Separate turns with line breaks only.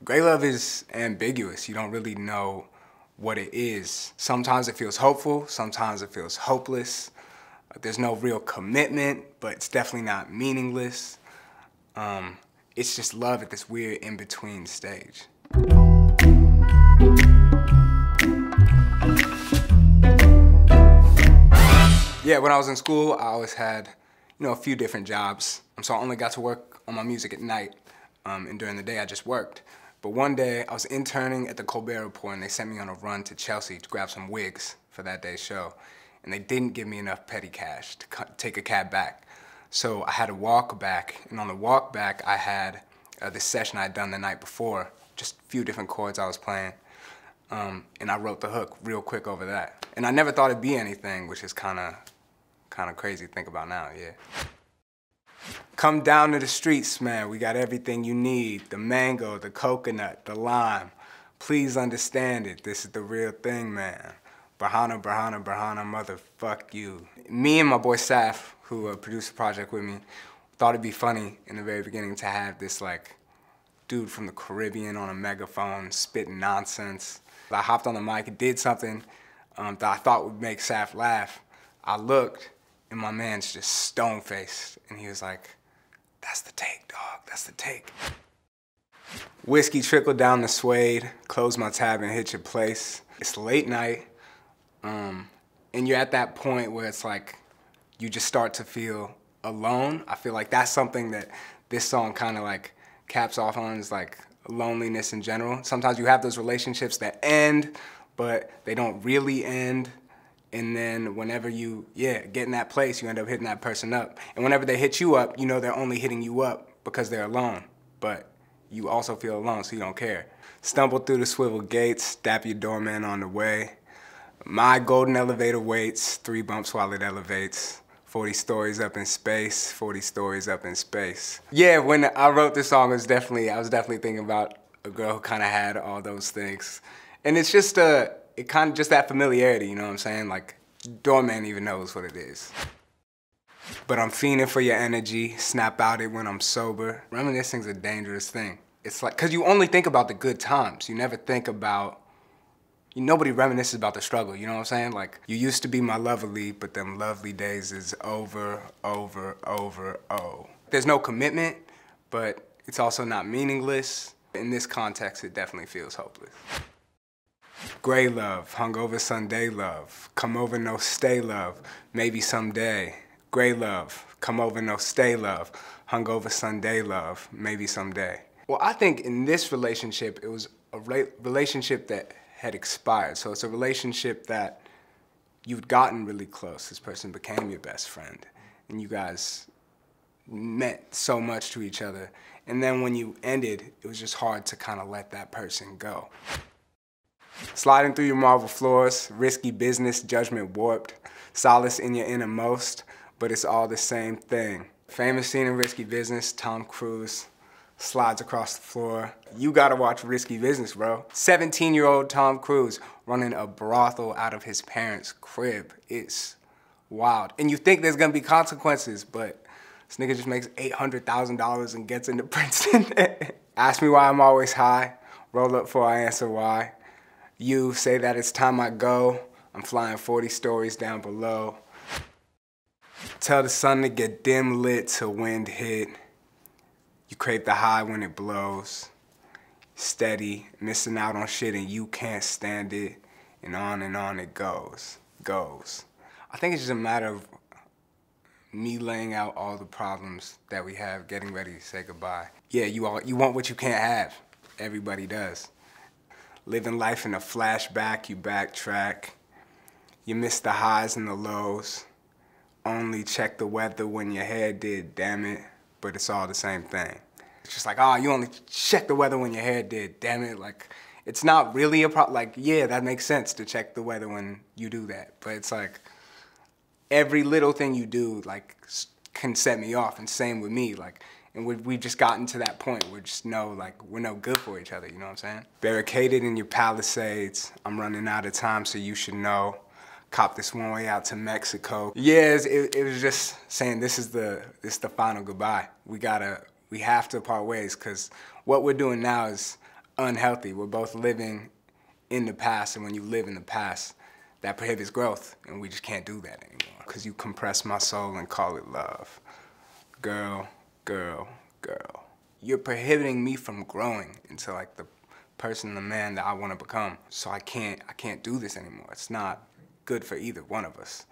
Great love is ambiguous. You don't really know what it is. Sometimes it feels hopeful, sometimes it feels hopeless. There's no real commitment, but it's definitely not meaningless. It's just love at this weird in-between stage. Yeah, when I was in school, I always had, a few different jobs. So I only got to work on my music at night, and during the day I just worked. But one day I was interning at the Colbert Report and they sent me on a run to Chelsea to grab some wigs for that day's show. And they didn't give me enough petty cash to take a cab back. So I had to walk back, and on the walk back I had this session I had done the night before, just a few different chords I was playing. And I wrote the hook real quick over that. And I never thought it'd be anything, which is kind of crazy to think about now, yeah. Come down to the streets, man. We got everything you need. The mango, the coconut, the lime. Please understand it. This is the real thing, man. Berhana, Berhana, Berhana, motherfuck you. Me and my boy Saph, who produced the project with me, thought it'd be funny in the very beginning to have this dude from the Caribbean on a megaphone spitting nonsense. I hopped on the mic and did something that I thought would make Saph laugh. I looked, and my man's just stone-faced, and he was like, "That's the take, dog, that's the take." Whiskey trickled down the suede, closed my tab and hit your place. It's late night, and you're at that point where it's like, you just start to feel alone. I feel like that's something that this song kind of caps off on, is loneliness in general. Sometimes you have those relationships that end, but they don't really end. And then whenever you, get in that place, you end up hitting that person up. And whenever they hit you up, you know they're only hitting you up because they're alone. But you also feel alone, so you don't care. Stumble through the swivel gates, dap your doorman on the way. My golden elevator waits, 3 bumps while it elevates. 40 stories up in space, 40 stories up in space. Yeah, when I wrote this song, I was definitely thinking about a girl who kind of had all those things. And it's just just that familiarity, you know what I'm saying? Doorman even knows what it is. But I'm fiending for your energy, snap out it when I'm sober. Reminiscing's a dangerous thing. It's cause you only think about the good times. You never think about, nobody reminisces about the struggle, you know what I'm saying? You used to be my lovely, but them lovely days is over, oh. There's no commitment, but it's also not meaningless. In this context, it definitely feels hopeless. Gray love, hungover Sunday love, come over no stay love, maybe someday. Gray love, come over no stay love, hungover Sunday love, maybe someday. Well, I think in this relationship, it was a relationship that had expired. So it's a relationship that you'd gotten really close. This person became your best friend, and you guys meant so much to each other. And then when you ended, it was just hard to kind of let that person go. Sliding through your marble floors, risky business, judgment warped, solace in your innermost, but it's all the same thing. Famous scene in Risky Business, Tom Cruise slides across the floor. You gotta watch Risky Business, bro. 17-year-old Tom Cruise running a brothel out of his parents' crib. It's wild. And you think there's gonna be consequences, but this nigga just makes $800,000 and gets into Princeton. Ask me why I'm always high. Roll up before I answer why. You say that it's time I go. I'm flying 40 stories down below. Tell the sun to get dim lit till wind hit. You crave the high when it blows. Steady, missing out on shit and you can't stand it. And on it goes. I think it's just a matter of me laying out all the problems that we have, getting ready to say goodbye. Yeah, you want what you can't have. Everybody does. Living life in a flashback, you backtrack. You miss the highs and the lows. Only check the weather when your hair did, damn it. But it's all the same thing. It's just you only check the weather when your hair did, damn it. It's not really a problem. Yeah, that makes sense to check the weather when you do that. But it's every little thing you do, can set me off, and same with me, and we've just gotten to that point where just know, we're no good for each other, you know what I'm saying? Barricaded in your palisades, I'm running out of time, so you should know. Cop this one way out to Mexico. Yeah, it was just saying this is the final goodbye. We have to part ways, because what we're doing now is unhealthy. We're both living in the past, and when you live in the past, that prohibits growth, and we just can't do that anymore. Because you compress my soul and call it love. Girl, girl, girl. You're prohibiting me from growing into like the person, the man that I want to become. So I can't do this anymore. It's not good for either one of us.